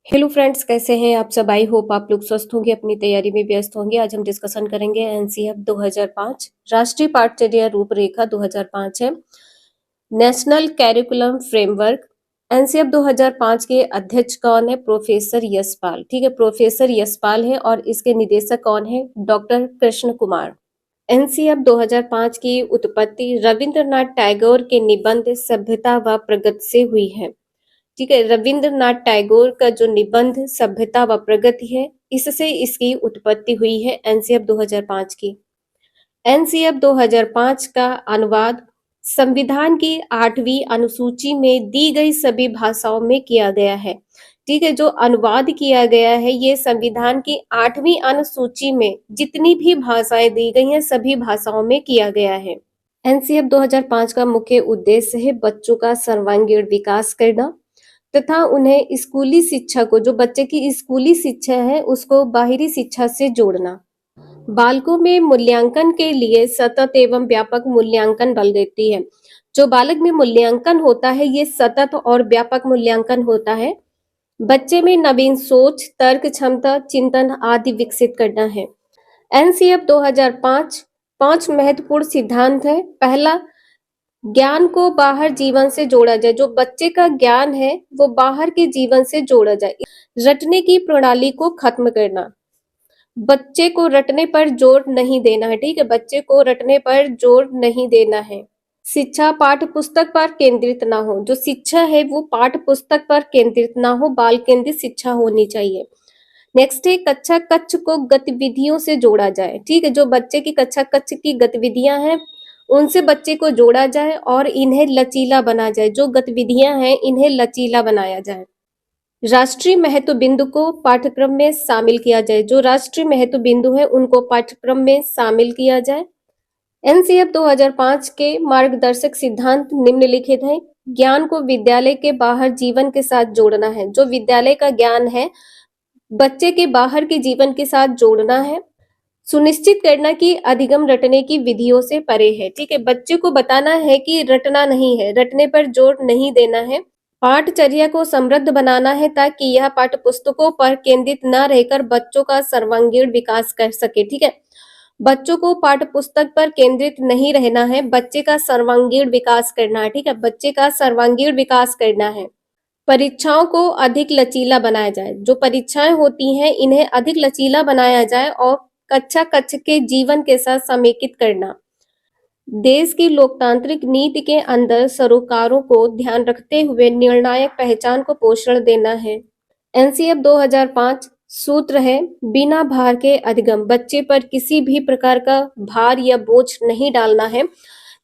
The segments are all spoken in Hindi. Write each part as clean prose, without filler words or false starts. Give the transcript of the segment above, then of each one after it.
हेलो फ्रेंड्स, कैसे हैं आप सब। आई होप आप लोग स्वस्थ होंगे, अपनी तैयारी में व्यस्त होंगे। आज हम डिस्कशन करेंगे एनसीएफ 2005 राष्ट्रीय पाठ्यचर्या रूपरेखा 2005 है, नेशनल कैरिकुलम फ्रेमवर्क। एनसीएफ 2005 के अध्यक्ष कौन है? प्रोफेसर यशपाल। ठीक है, प्रोफेसर यशपाल है और इसके निदेशक कौन है? डॉक्टर कृष्ण कुमार। एनसीएफ 2005 की उत्पत्ति रविंद्रनाथ टैगोर के निबंध सभ्यता व प्रगति से हुई है। ठीक है, रविंद्रनाथ टैगोर का जो निबंध सभ्यता व प्रगति है, इससे इसकी उत्पत्ति हुई है एनसीएफ 2005 की। एनसीएफ 2005 का अनुवाद संविधान की 8वीं अनुसूची में दी गई सभी भाषाओं में किया गया है। ठीक है, जो अनुवाद किया गया है ये संविधान की 8वीं अनुसूची में जितनी भी भाषाएं दी गई हैं सभी भाषाओं में किया गया है। एनसीएफ 2005 का मुख्य उद्देश्य है बच्चों का सर्वांगीण विकास करना तथा उन्हें स्कूली शिक्षा को, जो बच्चे की स्कूली शिक्षा है उसको बाहरी शिक्षा से जोड़ना। बालकों में मूल्यांकन के लिए सतत एवं व्यापक मूल्यांकन बल देती है। जो बालक में मूल्यांकन होता है ये सतत और व्यापक मूल्यांकन होता है। बच्चे में नवीन सोच, तर्क क्षमता, चिंतन आदि विकसित करना है। एनसीएफ 2005 पांच महत्वपूर्ण सिद्धांत है। पहला, ज्ञान को बाहर जीवन से जोड़ा जाए। जो बच्चे का ज्ञान है वो बाहर के जीवन से जोड़ा जाए। रटने की प्रणाली को खत्म करना। बच्चे को रटने पर जोर नहीं देना है। ठीक है, बच्चे को रटने पर जोर नहीं देना है। शिक्षा पाठ्य पुस्तक पर केंद्रित ना हो। जो शिक्षा है वो पाठ्य पुस्तक पर केंद्रित ना हो, बाल केंद्रित शिक्षा होनी चाहिए। नेक्स्ट है, कक्षा कक्ष को गतिविधियों से जोड़ा जाए। ठीक है, जो बच्चे की कक्षा कक्ष की गतिविधियां हैं उनसे बच्चे को जोड़ा जाए और इन्हें लचीला बना जाए। जो गतिविधियां हैं इन्हें लचीला बनाया जाए। राष्ट्रीय महत्व बिंदु को पाठ्यक्रम में शामिल किया जाए। जो राष्ट्रीय महत्व बिंदु है उनको पाठ्यक्रम में शामिल किया जाए। एनसीएफ 2005 के मार्गदर्शक सिद्धांत निम्नलिखित हैं। ज्ञान को विद्यालय के बाहर जीवन के साथ जोड़ना है। जो विद्यालय का ज्ञान है बच्चे के बाहर के जीवन के साथ जोड़ना है। सुनिश्चित करना कि अधिगम रटने की विधियों से परे है। ठीक है, बच्चे को बताना है कि रटना नहीं है, रटने पर जोर नहीं देना है। पाठचर्या को समृद्ध बनाना है ताकि यह पाठ्य पुस्तकों पर केंद्रित न रहकर बच्चों का सर्वांगीण विकास कर सके। ठीक है, बच्चों को पाठ्य पुस्तक पर केंद्रित नहीं रहना है, बच्चे का सर्वांगीण विकास करना है। ठीक है, बच्चे का सर्वांगीण विकास करना है। परीक्षाओं को अधिक लचीला बनाया जाए। जो परीक्षाएं होती हैं इन्हें अधिक लचीला बनाया जाए और कक्षा कक्ष के जीवन के साथ समेकित करना। देश की लोकतांत्रिक नीति के अंदर सरोकारों को ध्यान रखते हुए निर्णायक पहचान को पोषण देना है। एनसीएफ 2005 सूत्र है, बिना भार के अधिगम। बच्चे पर किसी भी प्रकार का भार या बोझ नहीं डालना है।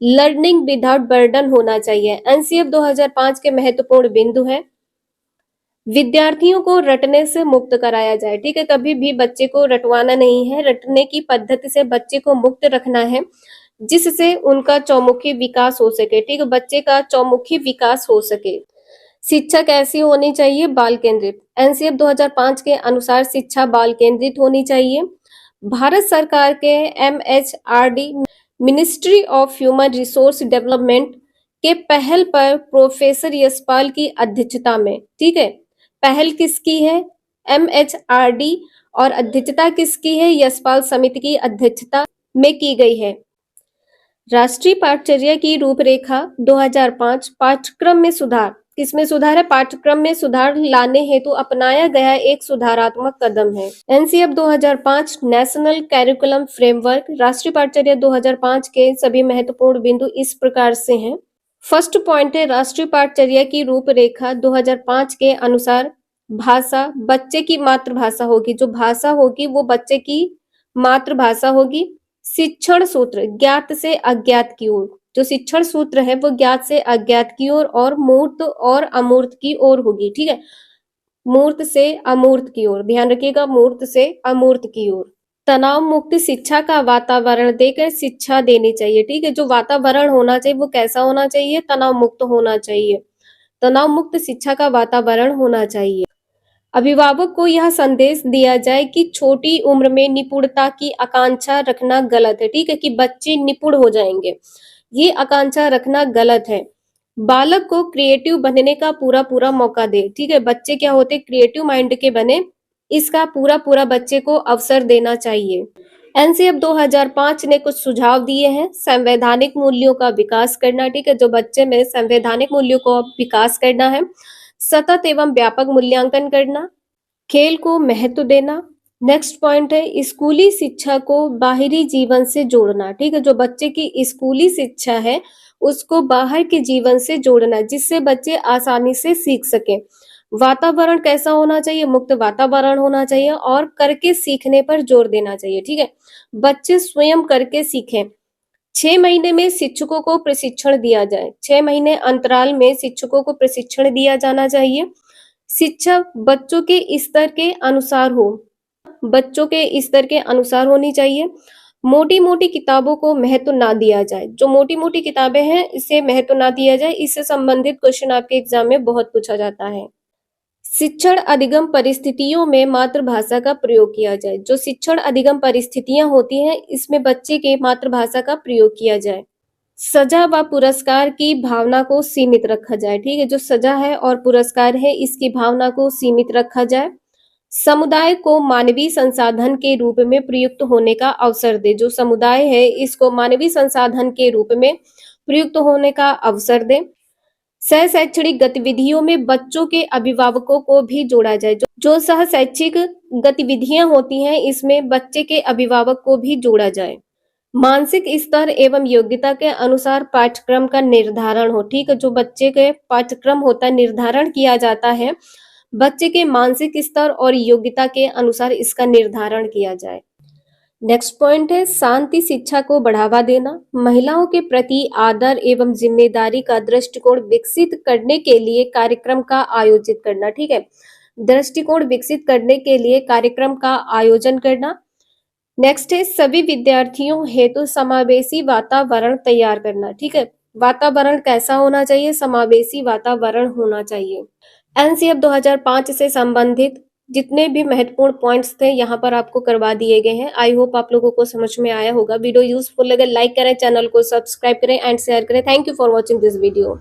लर्निंग विदाउट बर्डन होना चाहिए। एनसीएफ 2005 के महत्वपूर्ण बिंदु है, विद्यार्थियों को रटने से मुक्त कराया जाए। ठीक है, कभी भी बच्चे को रटवाना नहीं है, रटने की पद्धति से बच्चे को मुक्त रखना है जिससे उनका चौमुखी विकास हो सके। ठीक है, बच्चे का चौमुखी विकास हो सके। शिक्षा कैसी होनी चाहिए? बाल केंद्रित। एनसीएफ 2005 के अनुसार शिक्षा बाल केंद्रित होनी चाहिए। भारत सरकार के MHRD ministry of human resource development के पहल पर प्रोफेसर यशपाल की अध्यक्षता में, ठीक है, पहल किसकी है? एमएचआरडी। और अध्यक्षता किसकी है? यशपाल समिति की अध्यक्षता में की गई है। राष्ट्रीय पाठ्यचर्या की रूपरेखा 2005 पाठ्यक्रम में सुधार। किसमें सुधार है? पाठ्यक्रम में सुधार लाने हेतु अपनाया गया एक सुधारात्मक कदम है। NCF 2005 national curriculum framework. राष्ट्रीय पाठ्यचर्या 2005 के सभी महत्वपूर्ण बिंदु इस प्रकार से हैं। फर्स्ट पॉइंट है, राष्ट्रीय पाठ्यचर्या की रूपरेखा 2005 के अनुसार भाषा बच्चे की मातृभाषा होगी। जो भाषा होगी वो बच्चे की मातृभाषा होगी। शिक्षण सूत्र ज्ञात से अज्ञात की ओर। जो शिक्षण सूत्र है वो ज्ञात से अज्ञात की ओर और मूर्त और अमूर्त की ओर होगी। ठीक है, मूर्त से अमूर्त की ओर, ध्यान रखिएगा, मूर्त से अमूर्त की ओर। तनाव मुक्त शिक्षा का वातावरण देकर शिक्षा देनी चाहिए। ठीक है, जो वातावरण होना चाहिए वो कैसा होना चाहिए? तनाव मुक्त होना चाहिए। तनाव मुक्त शिक्षा का वातावरण होना चाहिए। अभिभावक को यह संदेश दिया जाए कि छोटी उम्र में निपुणता की आकांक्षा रखना गलत है। ठीक है, कि बच्चे निपुण हो जाएंगे, ये आकांक्षा रखना गलत है। बालक को क्रिएटिव बनने का पूरा पूरा मौका दे। ठीक है, बच्चे क्या होते हैं, क्रिएटिव माइंड के बने, इसका पूरा पूरा बच्चे को अवसर देना चाहिए। एनसीएफ 2005 ने कुछ सुझाव दिए हैं। संवैधानिक मूल्यों का विकास करना। ठीक है, जो बच्चे में संवैधानिक मूल्यों को विकास करना है। सतत एवं व्यापक मूल्यांकन करना। खेल को महत्व देना। नेक्स्ट पॉइंट है स्कूली शिक्षा को बाहरी जीवन से जोड़ना। ठीक है, जो बच्चे की स्कूली शिक्षा है उसको बाहर के जीवन से जोड़ना, जिससे बच्चे आसानी से सीख सके। वातावरण कैसा होना चाहिए, मुक्त वातावरण होना चाहिए और करके सीखने पर जोर देना चाहिए। ठीक है, बच्चे स्वयं करके सीखें। 6 महीने में शिक्षकों को प्रशिक्षण दिया जाए। 6 महीने अंतराल में शिक्षकों को प्रशिक्षण दिया जाना चाहिए। शिक्षा बच्चों के स्तर के अनुसार हो, बच्चों के स्तर के अनुसार होनी चाहिए। मोटी मोटी किताबों को महत्व ना दिया जाए। जो मोटी मोटी किताबें हैं इसे महत्व ना दिया जाए। इससे संबंधित क्वेश्चन आपके एग्जाम में बहुत पूछा जाता है। शिक्षण अधिगम परिस्थितियों में मातृभाषा का प्रयोग किया जाए। जो शिक्षण अधिगम परिस्थितियां होती हैं इसमें बच्चे के मातृभाषा का प्रयोग किया जाए। सजा व पुरस्कार की भावना को सीमित रखा जाए। ठीक है, जो सजा है और पुरस्कार है इसकी भावना को सीमित रखा जाए। समुदाय को मानवीय संसाधन के रूप में प्रयुक्त होने का अवसर दे। जो समुदाय है इसको मानवीय संसाधन के रूप में प्रयुक्त होने का अवसर दे। सह शैक्षणिक गतिविधियों में बच्चों के अभिभावकों को भी जोड़ा जाए। जो सह शैक्षिक गतिविधियां होती हैं इसमें बच्चे के अभिभावक को भी जोड़ा जाए। मानसिक स्तर एवं योग्यता के अनुसार पाठ्यक्रम का निर्धारण हो। ठीक है, जो बच्चे के पाठ्यक्रम होता है निर्धारण किया जाता है, बच्चे के मानसिक स्तर और योग्यता के अनुसार इसका निर्धारण किया जाए। नेक्स्ट पॉइंट है शांति शिक्षा को बढ़ावा देना। महिलाओं के प्रति आदर एवं जिम्मेदारी का दृष्टिकोण विकसित करने के लिए कार्यक्रम का आयोजित करना। ठीक है, दृष्टिकोण विकसित करने के लिए कार्यक्रम का आयोजन करना। नेक्स्ट है सभी विद्यार्थियों हेतु समावेशी वातावरण तैयार करना। ठीक है, वातावरण कैसा होना चाहिए, समावेशी वातावरण होना चाहिए। एनसीएफ 2005 से संबंधित जितने भी महत्वपूर्ण पॉइंट्स थे यहाँ पर आपको करवा दिए गए हैं। आई होप आप लोगों को समझ में आया होगा। वीडियो यूजफुल लगे लाइक करें, चैनल को सब्सक्राइब करें एंड शेयर करें। Thank you for watching this video.